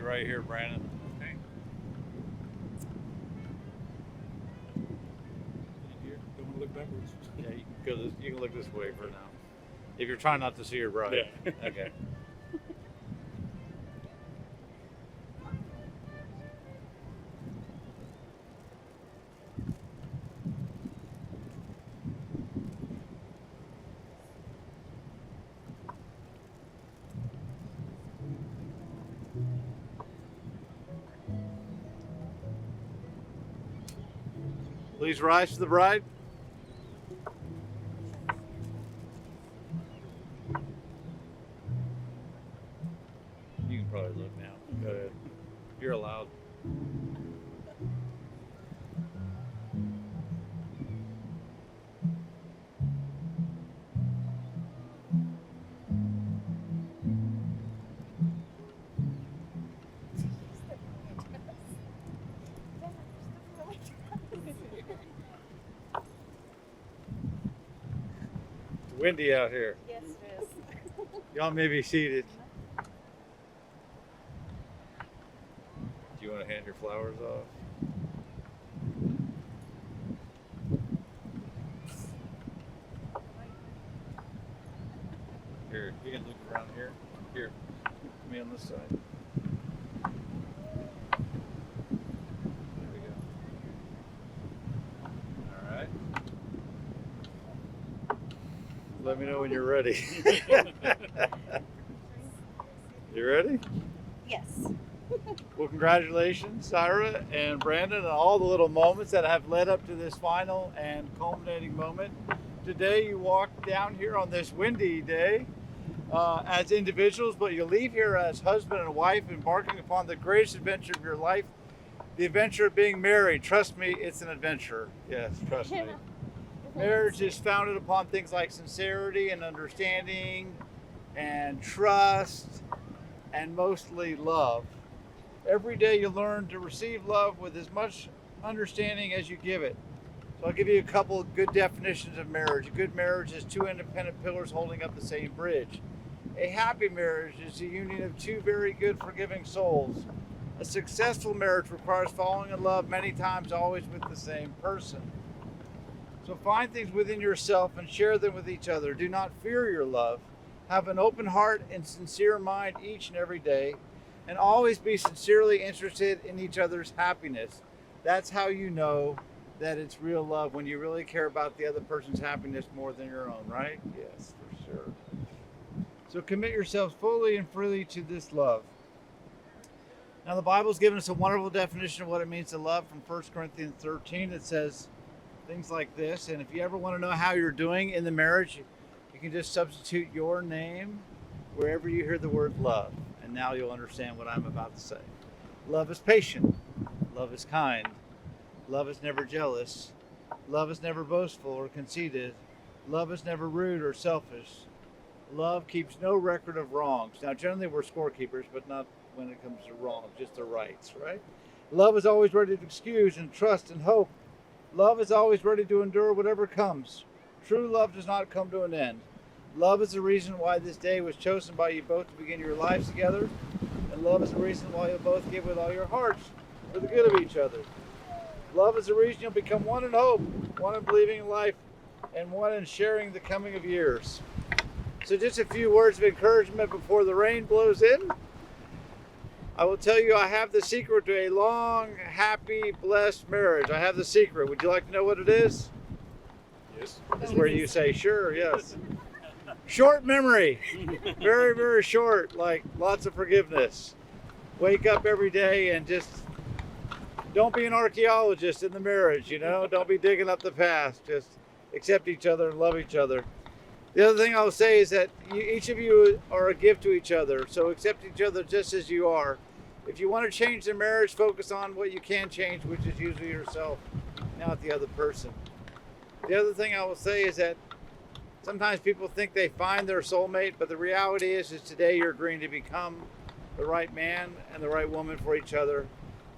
right here, Brandon. Okay. Here, don't want to look backwards. Yeah, you can go. You can look this way for now. If you're trying not to see your bride. Yeah. Okay. Please rise to the bride. You can probably look now. Go ahead. You're allowed. It's windy out here. Yes, it is. Y'all may be seated. Do you want to hand your flowers off? Here, you can look around here. Here, me on this side. There we go. All right. Let me know when you're ready. You ready? Yes. Well, congratulations, Zaira and Brandon, and all the little moments that have led up to this final and culminating moment. Today, you walk down here on this windy day as individuals, but you leave here as husband and wife, embarking upon the greatest adventure of your life, the adventure of being married. Trust me, it's an adventure. Yes, trust me. Marriage is founded upon things like sincerity and understanding and trust and mostly love. Every day you learn to receive love with as much understanding as you give it. So I'll give you a couple of good definitions of marriage. A good marriage is two independent pillars holding up the same bridge. A happy marriage is the union of two very good, forgiving souls. A successful marriage requires falling in love many times, always with the same person. So find things within yourself and share them with each other. Do not fear your love. Have an open heart and sincere mind each and every day, and always be sincerely interested in each other's happiness. That's how you know that it's real love, when you really care about the other person's happiness more than your own, right? Yes, for sure. So commit yourselves fully and freely to this love. Now the Bible's given us a wonderful definition of what it means to love from 1 Corinthians 13. It says things like this, and if you ever want to know how you're doing in the marriage, you can just substitute your name wherever you hear the word love, and now you'll understand what I'm about to say. Love is patient. Love is kind. Love is never jealous. Love is never boastful or conceited. Love is never rude or selfish. Love keeps no record of wrongs. Now, generally we're scorekeepers, but not when it comes to wrongs, just the rights, right? Love is always ready to excuse and trust and hope. Love is always ready to endure whatever comes. True love does not come to an end. Love is the reason why this day was chosen by you both to begin your lives together. And love is the reason why you'll both give with all your hearts for the good of each other. Love is the reason you'll become one in hope, one in believing in life, and one in sharing the coming of years. So just a few words of encouragement before the rain blows in. I will tell you, I have the secret to a long, happy, blessed marriage. I have the secret. Would you like to know what it is? Yes. This is where you say, sure, yes. Short memory. Very, very short, like lots of forgiveness. Wake up every day and just don't be an archaeologist in the marriage, you know? Don't be digging up the past. Just accept each other and love each other. The other thing I'll say is that each of you are a gift to each other, so accept each other just as you are. If you want to change the marriage, focus on what you can change, which is usually yourself, not the other person. The other thing I will say is that sometimes people think they find their soulmate, but the reality is today you're agreeing to become the right man and the right woman for each other.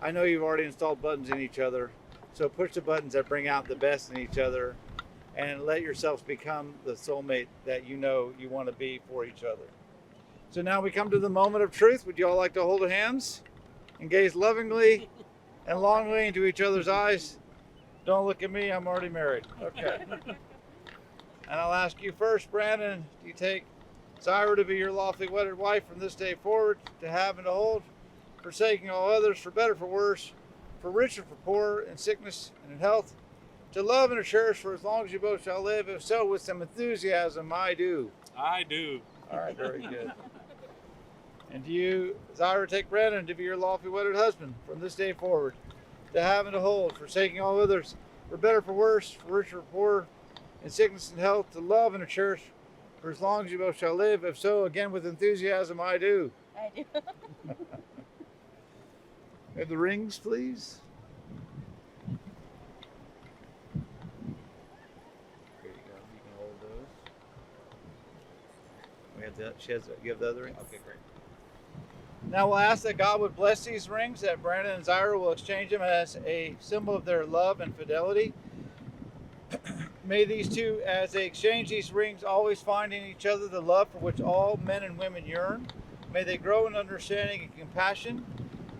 I know you've already installed buttons in each other, so push the buttons that bring out the best in each other and let yourselves become the soulmate that you know you want to be for each other. So now we come to the moment of truth. Would you all like to hold hands? and gaze lovingly and longingly into each other's eyes. Don't look at me, I'm already married. Okay. And I'll ask you first, Brandon, do you take Zaira to be your lawfully wedded wife from this day forward, to have and to hold, forsaking all others, for better, for worse, for richer, for poorer, in sickness and in health, to love and to cherish for as long as you both shall live? If so, with some enthusiasm, I do. I do. All right, very good. And do you, Zaira, take Brandon to be your lawfully wedded husband from this day forward, to have and to hold, forsaking all others, for better, for worse, for richer, for poorer, in sickness and health, to love and to cherish for as long as you both shall live? If so, again with enthusiasm, I do. I do. Have the rings, please. There you go. You can hold those. We have the. She has. You have the other ring. Okay, great. Now we'll ask that God would bless these rings, that Brandon and Zaira will exchange them as a symbol of their love and fidelity. May these two, as they exchange these rings, always find in each other the love for which all men and women yearn. May they grow in understanding and compassion.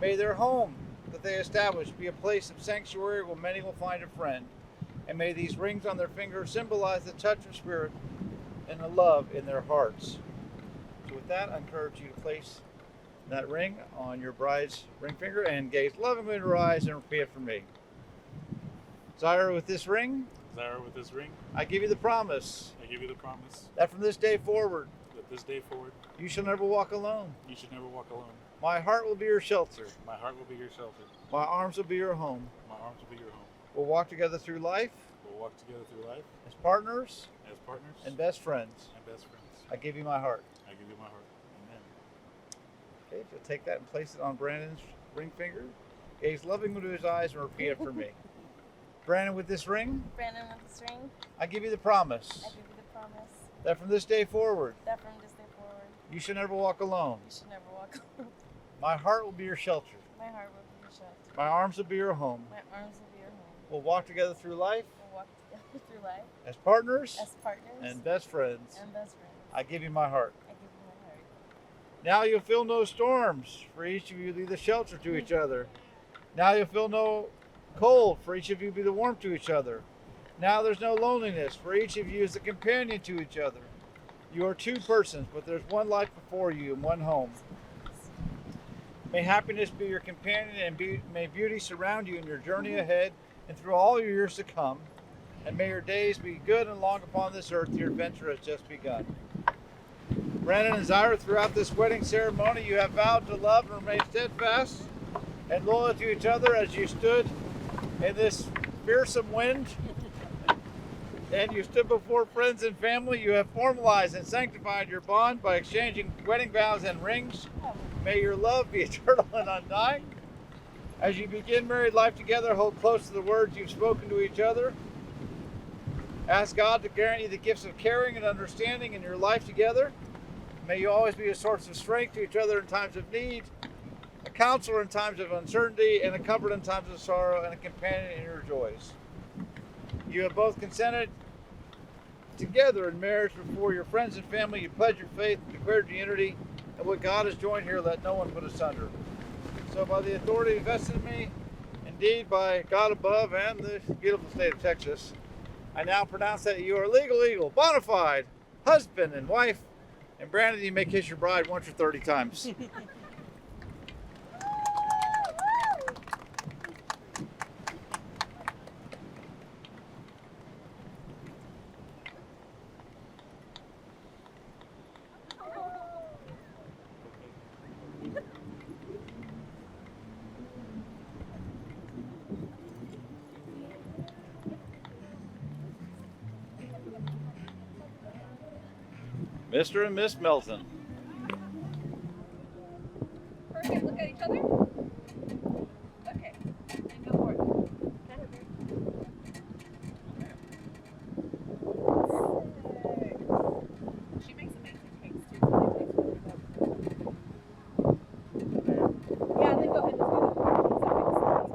May their home that they establish be a place of sanctuary where many will find a friend. And may these rings on their fingers symbolize the touch of spirit and the love in their hearts. So with that, I encourage you to place that ring on your bride's ring finger and gaze lovingly in her eyes and repeat after me. Zaira, with this ring, Zaira, with this ring, I give you the promise I give you the promise that from this day forward, that this day forward, you shall never walk alone. you should never walk alone. My heart will be your shelter. My heart will be your shelter. My arms will be your home. My arms will be your home. We'll walk together through life We'll walk together through life as partners as partners and best friends. and best friends. I give you my heart. I give you my heart. Amen. Okay, so take that and place it on Brandon's ring finger. Gaze lovingly into his eyes and repeat after me. Brandon, with this ring, Brandon, with this ring, I give you the promise I give you the promise that from this day forward, that from this day forward, you shall never walk alone. you should never walk alone. My heart will be your shelter. My heart will be your shelter. My arms will be your home. My arms will be your home. We'll walk together through life We'll walk together through life as partners as partners and best friends. and best friends. I give you my heart. I give you my heart. Now you'll feel no storms, for each of you be the shelter to each other. Now you'll feel no cold, for each of you be the warmth to each other. Now there's no loneliness, for each of you is the companion to each other. You are two persons, but there's one life before you and one home. May happiness be your companion, and may beauty surround you in your journey ahead and through all your years to come. And may your days be good and long upon this earth. Your adventure has just begun. Brandon and Zaira, throughout this wedding ceremony, you have vowed to love and remain steadfast and loyal to each other as you stood in this fearsome wind and you stood before friends and family. You have formalized and sanctified your bond by exchanging wedding vows and rings. May your love be eternal and undying. As you begin married life together, hold close to the words you've spoken to each other. Ask God to grant you the gifts of caring and understanding in your life together. May you always be a source of strength to each other in times of need, a counselor in times of uncertainty, and a comfort in times of sorrow, and a companion in your joys. You have both consented together in marriage before your friends and family. You pledged your faith and declared your unity, and what God has joined here, let no one put asunder. So by the authority vested in me, indeed by God above and the beautiful state of Texas, I now pronounce that you are legal, bona fide husband and wife. And Brandon, you may kiss your bride once or 30 times. Mr. and Miss Melton. Perfect. Look at each other. Okay. And go for it. She makes amazing cakes too. So they taste really good. Yeah, then go ahead and do it.